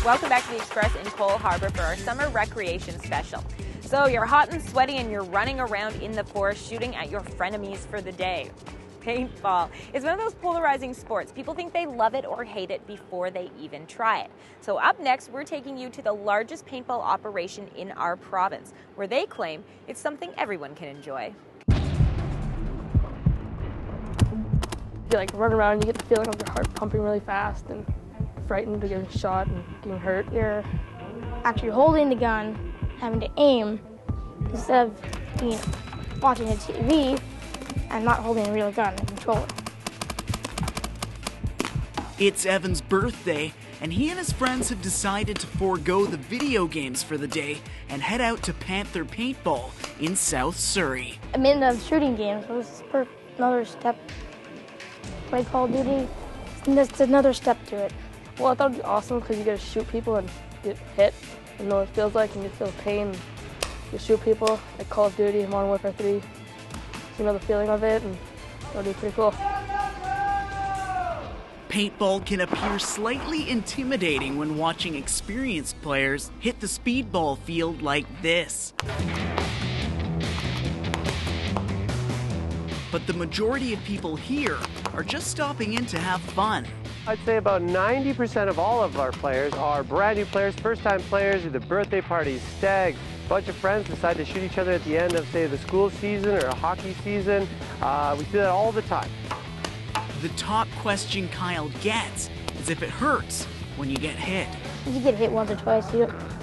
Welcome back to the Express in Cole Harbour for our summer recreation special. So you're hot and sweaty and you're running around in the forest shooting at your frenemies for the day. Paintball is one of those polarizing sports. People think they love it or hate it before they even try it. So up next, we're taking you to the largest paintball operation in our province, where they claim it's something everyone can enjoy. You like run around, you get the feeling of your heart pumping really fast and frightened of getting shot and getting hurt. You're actually holding the gun, having to aim, instead of watching a TV and not holding a real gun and controller. It's Evan's birthday, and he and his friends have decided to forego the video games for the day and head out to Panther Paintball in South Surrey. I'm in the shooting games, so this is another step. Play Call of Duty, it's another step to it. Well, I thought it'd be awesome because you get to shoot people and get hit and know what it feels like, and you feel pain. You shoot people like Call of Duty, Modern Warfare 3. You know the feeling of it, and it'll be pretty cool. Paintball can appear slightly intimidating when watching experienced players hit the speedball field like this. But the majority of people here are just stopping in to have fun. I'd say about 90% of all of our players are brand new players, first-time players, either birthday parties, stags, bunch of friends decide to shoot each other at the end of, say, the school season or a hockey season. We see that all the time. The top question Kyle gets is if it hurts when you get hit. If you get hit once or twice,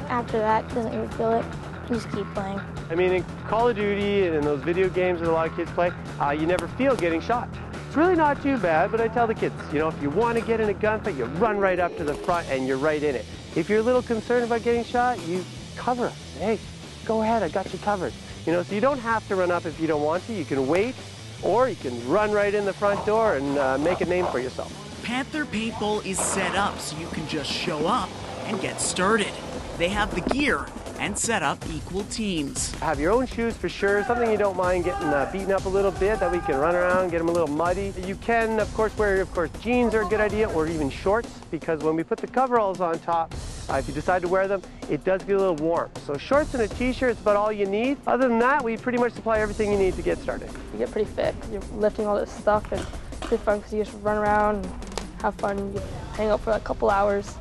after that, doesn't even feel it. You just keep playing. I mean, in Call of Duty and in those video games that a lot of kids play, you never feel getting shot. It's really not too bad, but I tell the kids, you know, if you want to get in a gunfight, you run right up to the front and you're right in it. If you're a little concerned about getting shot, you cover us. Hey, go ahead, I got you covered. You know, so you don't have to run up if you don't want to. You can wait, or you can run right in the front door and make a name for yourself. Panther Paintball is set up so you can just show up and get started. They have the gear and set up equal teams. Have your own shoes for sure, something you don't mind getting beaten up a little bit, that we can run around, get them a little muddy. You can, of course, wear, jeans are a good idea, or even shorts, because when we put the coveralls on top, if you decide to wear them, it does get a little warm. So shorts and a t-shirt is about all you need. Other than that, we pretty much supply everything you need to get started. You get pretty fit. You're lifting all this stuff, and it's pretty fun because you just run around and have fun. You hang out for like a couple hours.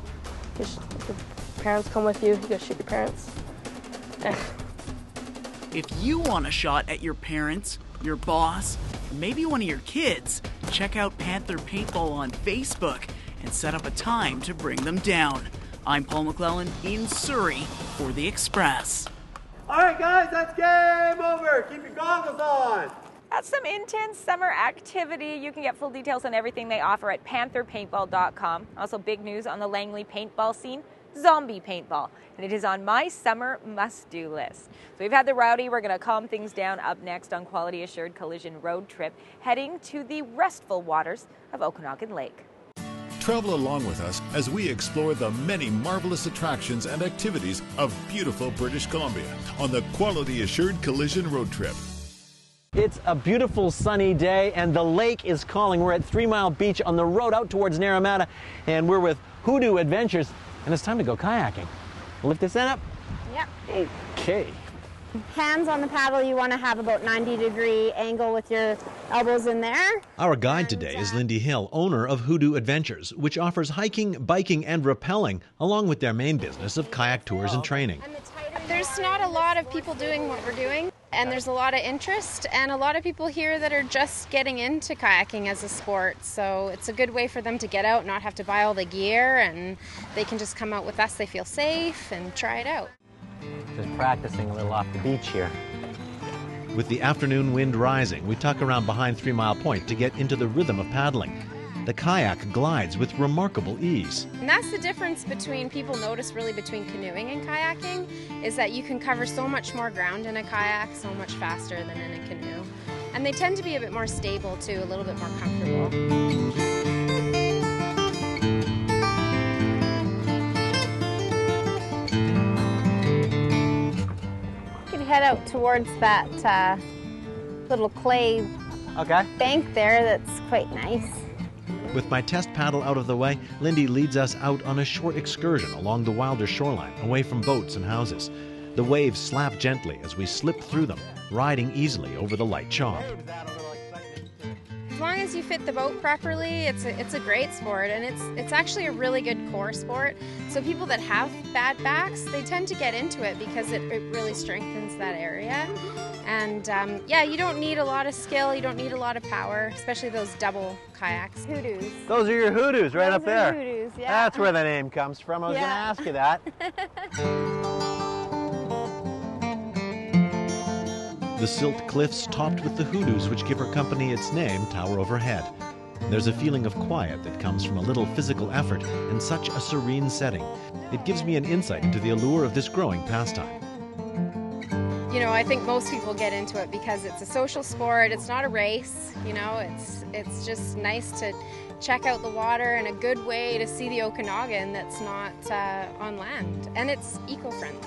If your parents come with you, you go shoot your parents. If you want a shot at your parents, your boss, or maybe one of your kids, check out Panther Paintball on Facebook and set up a time to bring them down. I'm Paul McClellan in Surrey for The Express. All right, guys, that's game over. Keep your goggles on. That's some intense summer activity. You can get full details on everything they offer at pantherpaintball.com. Also, big news on the Langley paintball scene. Zombie paintball, and it is on my summer must-do list. So we've had the rowdy, we're going to calm things down up next on Quality Assured Collision Road Trip, heading to the restful waters of Okanagan Lake. Travel along with us as we explore the many marvelous attractions and activities of beautiful British Columbia on the Quality Assured Collision Road Trip. It's a beautiful sunny day and the lake is calling. We're at 3 Mile Beach on the road out towards Naramata, and we're with Hoodoo Adventures. And it's time to go kayaking. Lift this end up? Yep. Okay. Hands on the paddle, you want to have about 90-degree angle with your elbows in there. Our guide today is Lindy Hill, owner of Hoodoo Adventures, which offers hiking, biking, and rappelling, along with their main business of kayak tours and training. There's not a lot of people doing what we're doing, and there's a lot of interest, and a lot of people here that are just getting into kayaking as a sport. So it's a good way for them to get out, not have to buy all the gear, and they can just come out with us. They feel safe and try it out. Just practicing a little off the beach here. With the afternoon wind rising, we tuck around behind 3 Mile Point to get into the rhythm of paddling. The kayak glides with remarkable ease. And that's the difference between, people notice really between canoeing and kayaking, is that you can cover so much more ground in a kayak so much faster than in a canoe. And they tend to be a bit more stable too, a little bit more comfortable. You can head out towards that little clay bank there that's quite nice. With my test paddle out of the way, Lindy leads us out on a short excursion along the wilder shoreline, away from boats and houses. The waves slap gently as we slip through them, riding easily over the light chalk. As long as you fit the boat properly, it's a great sport, and it's actually a really good core sport. So people that have bad backs, they tend to get into it because it really strengthens that area. And yeah, you don't need a lot of skill, you don't need a lot of power, especially those double kayaks. Hoodoos. Those are your hoodoos right up there. Hoodoos, yeah. That's where the name comes from. I was going to ask you that. The silt cliffs topped with the hoodoos which give her company its name tower overhead. There's a feeling of quiet that comes from a little physical effort in such a serene setting. It gives me an insight into the allure of this growing pastime. You know, I think most people get into it because it's a social sport, it's not a race, you know, it's just nice to check out the water and a good way to see the Okanagan that's not on land, and it's eco-friendly.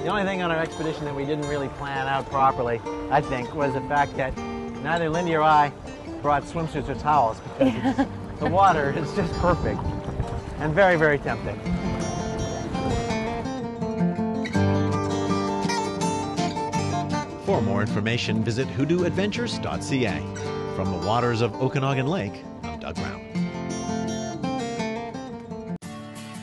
The only thing on our expedition that we didn't really plan out properly, I think, was the fact that neither Lindy or I brought swimsuits or towels, because the water is just perfect and very, very tempting. For more information, visit hoodooadventures.ca. From the waters of Okanagan Lake, I'm Doug Brown.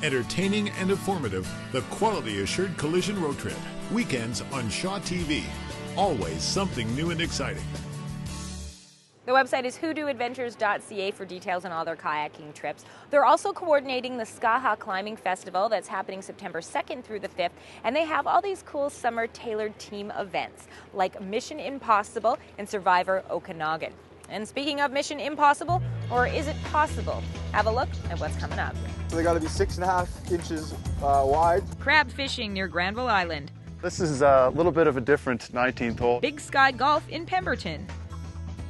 Entertaining and informative, the Quality Assured Collision Road Trip. Weekends on Shaw TV. Always something new and exciting. The website is hoodooadventures.ca for details on all their kayaking trips. They're also coordinating the Skaha Climbing Festival that's happening September 2nd through the 5th, and they have all these cool summer-tailored team events like Mission Impossible and Survivor Okanagan. And speaking of Mission Impossible, or is it possible? Have a look at what's coming up. So they got to be 6.5 inches wide. Crab fishing near Granville Island. This is a little bit of a different 19th hole. Big Sky Golf in Pemberton.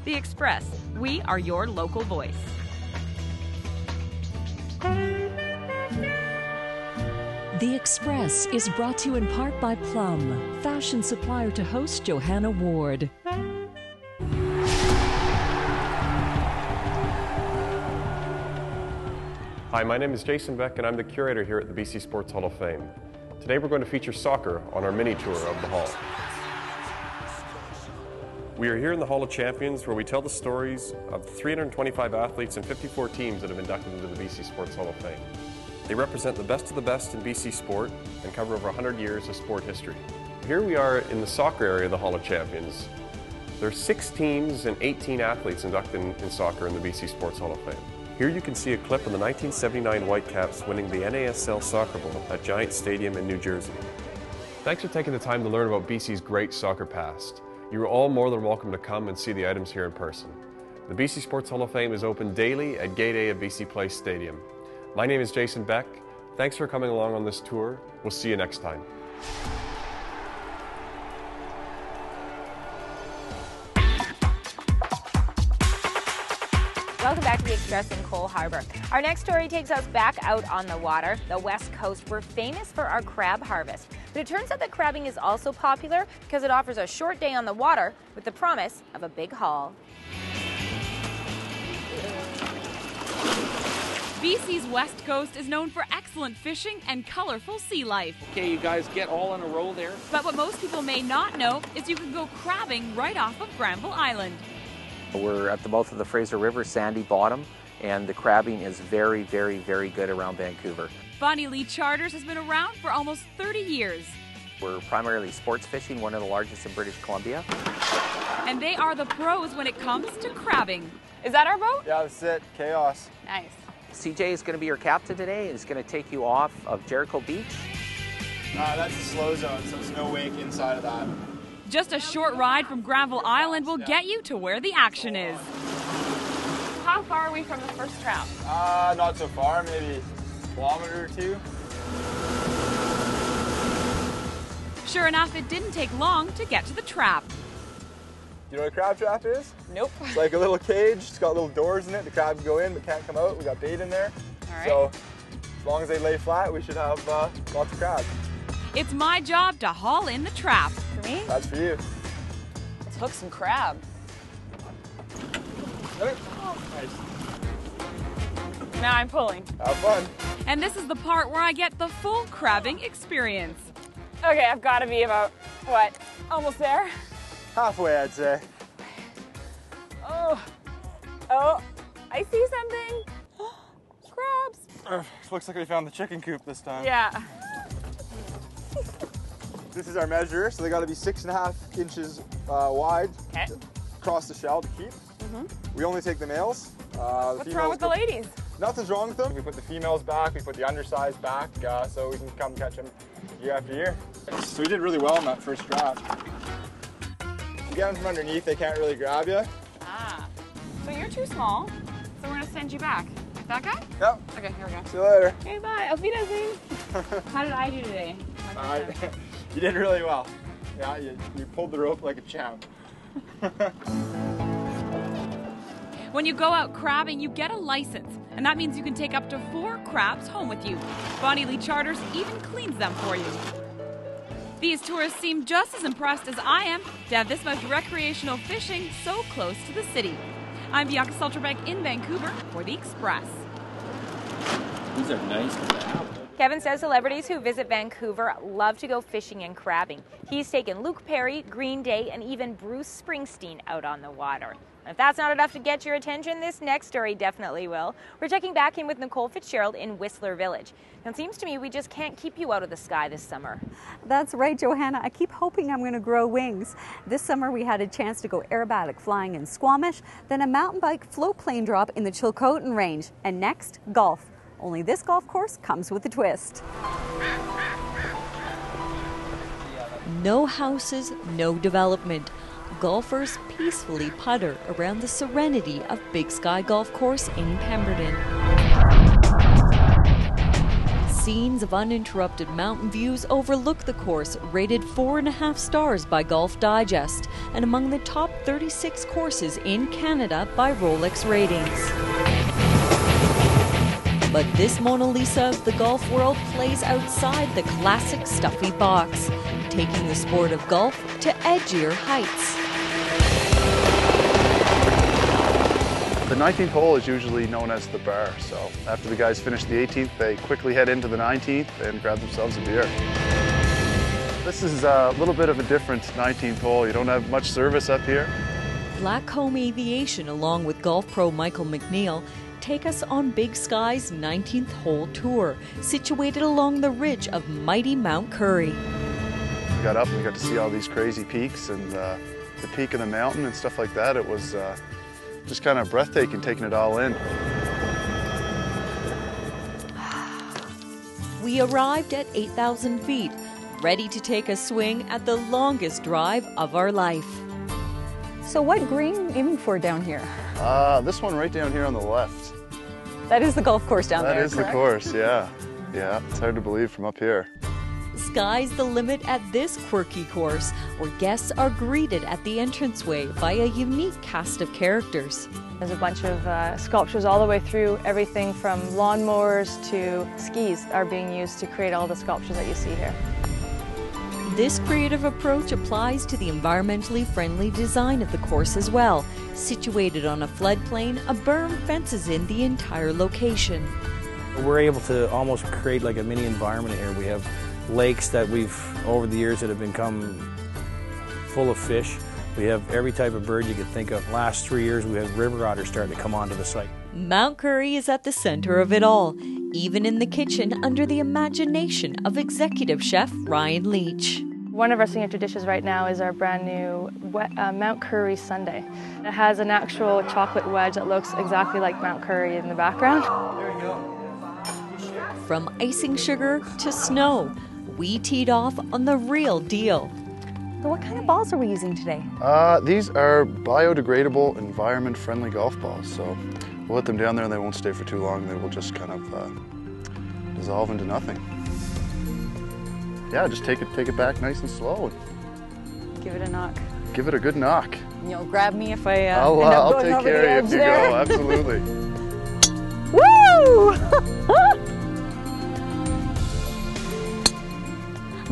The Express. We are your local voice. The Express is brought to you in part by Plum, fashion supplier to host Johanna Ward. Hi, my name is Jason Beck and I'm the curator here at the BC Sports Hall of Fame. Today we're going to feature soccer on our mini tour of the Hall. We are here in the Hall of Champions where we tell the stories of 325 athletes and 54 teams that have inducted into the BC Sports Hall of Fame. They represent the best of the best in BC sport and cover over 100 years of sport history. Here we are in the soccer area of the Hall of Champions. There are 6 teams and 18 athletes inducted in soccer in the BC Sports Hall of Fame. Here you can see a clip of the 1979 Whitecaps winning the NASL Soccer Bowl at Giant Stadium in New Jersey. Thanks for taking the time to learn about BC's great soccer past. You are all more than welcome to come and see the items here in person. The BC Sports Hall of Fame is open daily at Gate A of BC Place Stadium. My name is Jason Beck. Thanks for coming along on this tour. We'll see you next time. Welcome back to the Express in Cole Harbour. Our next story takes us back out on the water. The West Coast, we're famous for our crab harvest. But it turns out that crabbing is also popular because it offers a short day on the water with the promise of a big haul. BC's West Coast is known for excellent fishing and colorful sea life. Okay, you guys get all in a row there. But what most people may not know is you can go crabbing right off of Granville Island. We're at the mouth of the Fraser River, sandy bottom, and the crabbing is very, very, very good around Vancouver. Bonnie Lee Charters has been around for almost 30 years. We're primarily sports fishing, one of the largest in British Columbia. And they are the pros when it comes to crabbing. Is that our boat? Yeah, that's it. Chaos. Nice. CJ is going to be your captain today. He's going to take you off of Jericho Beach. That's the slow zone, so there's no wake inside of that. Just a short ride from Granville Island will get you to where the action is. How far are we from the first trap? Not so far, maybe a kilometer or 2. Sure enough, it didn't take long to get to the trap. You know what a crab trap is? Nope. It's like a little cage. It's got little doors in it. The crab can go in but can't come out. We got bait in there. All right. So as long as they lay flat, we should have lots of crabs. It's my job to haul in the trap. For me? That's for you. Let's hook some crab. Nice. Now I'm pulling. Have fun. And this is the part where I get the full crabbing experience. Okay, I've got to be about, what, almost there? Halfway, I'd say. Oh, I see something. Crabs. Looks like we found the chicken coop this time. Yeah. This is our measure, so they got to be 6.5 inches wide across the shell to keep. We only take the males. What's wrong with the ladies? Nothing's wrong with them. We put the females back, we put the undersized back, so we can come catch them year after year. So we did really well in that first draft. You get them from underneath, they can't really grab you. Ah, so you're too small, so we're gonna send you back. That guy? Yep. Okay, here we go. See you later. Okay, bye. Auf Wiedersehen. How did I do today? You did really well. Yeah, you pulled the rope like a champ. When you go out crabbing, you get a license, and that means you can take up to 4 crabs home with you. Bonnie Lee Charters even cleans them for you. These tourists seem just as impressed as I am to have this much recreational fishing so close to the city. I'm Bianca Reports in Vancouver for The Express. These are nice to have. Kevin says celebrities who visit Vancouver love to go fishing and crabbing. He's taken Luke Perry, Green Day, and even Bruce Springsteen out on the water. If that's not enough to get your attention, this next story definitely will. We're checking back in with Nicole Fitzgerald in Whistler Village. Now, it seems to me we just can't keep you out of the sky this summer. That's right, Johanna. I keep hoping I'm going to grow wings. This summer we had a chance to go aerobatic flying in Squamish, then a mountain bike float plane drop in the Chilcotin Range, and next, golf. Only this golf course comes with a twist. No houses, no development. Golfers peacefully putter around the serenity of Big Sky Golf Course in Pemberton. Scenes of uninterrupted mountain views overlook the course, rated 4.5 stars by Golf Digest, and among the top 36 courses in Canada by Rolex ratings. But this Mona Lisa of the golf world plays outside the classic stuffy box, taking the sport of golf to edgier heights. The 19th hole is usually known as the bar, so after the guys finish the 18th, they quickly head into the 19th and grab themselves a beer. This is a little bit of a different 19th hole. You don't have much service up here. Blackcomb Aviation, along with golf pro Michael McNeil, take us on Big Sky's 19th hole tour, situated along the ridge of mighty Mount Currie. We got up and we got to see all these crazy peaks and the peak of the mountain and stuff like that. It was just kind of breathtaking taking it all in. We arrived at 8,000 feet, ready to take a swing at the longest drive of our life. So what green are you aiming for down here? This one right down here on the left. That is the golf course down there, That is correct? the course, yeah. Yeah, it's hard to believe from up here. Sky's the limit at this quirky course, where guests are greeted at the entranceway by a unique cast of characters. There's a bunch of sculptures all the way through. Everything from lawnmowers to skis are being used to create all the sculptures that you see here. This creative approach applies to the environmentally friendly design of the course as well. Situated on a floodplain, a berm fences in the entire location. We're able to almost create like a mini environment here. We have lakes that over the years that have become full of fish. We have every type of bird you could think of. Last 3 years we had river otters starting to come onto the site. Mount Currie is at the center of it all, even in the kitchen under the imagination of executive chef Ryan Leach. One of our signature dishes right now is our brand new Mount Currie sundae. It has an actual chocolate wedge that looks exactly like Mount Currie in the background. There you go. From icing sugar to snow, we teed off on the real deal. So what kind of balls are we using today? These are biodegradable, environment-friendly golf balls. So we'll let them down there and they won't stay for too long. They will just kind of dissolve into nothing. Yeah, just take it back nice and slow. Give it a knock. Give it a good knock. You'll grab me if I end I'll up going take over care the of edge you if you there. go, absolutely. Woo!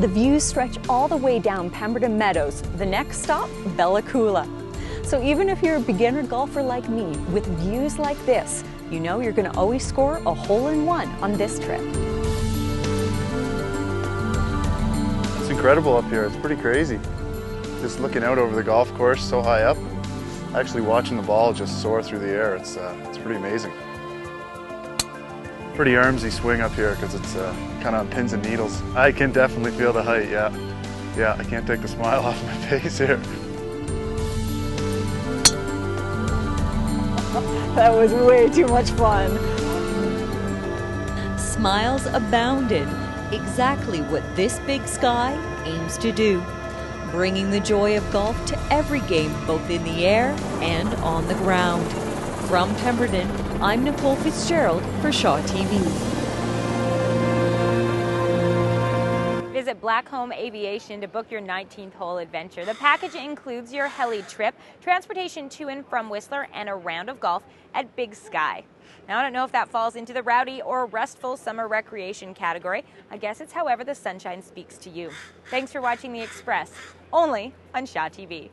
The views stretch all the way down Pemberton Meadows. The next stop, Bella Coola. So even if you're a beginner golfer like me, with views like this, you know you're going to always score a hole-in-one on this trip. It's incredible up here. It's pretty crazy. Just looking out over the golf course so high up, actually watching the ball just soar through the air, it's pretty amazing. Pretty armsy swing up here because it's kind of on pins and needles. I can definitely feel the height, yeah. Yeah, I can't take the smile off my face here. That was way too much fun. Smiles abounded. Exactly what this big sky aims to do. Bringing the joy of golf to every game, both in the air and on the ground. From Pemberton, I'm Nicole Fitzgerald for Shaw TV. Visit Blackcomb Aviation to book your 19th hole adventure. The package includes your heli trip, transportation to and from Whistler, and a round of golf at Big Sky. Now, I don't know if that falls into the rowdy or restful summer recreation category. I guess it's however the sunshine speaks to you. Thanks for watching The Express, only on Shaw TV.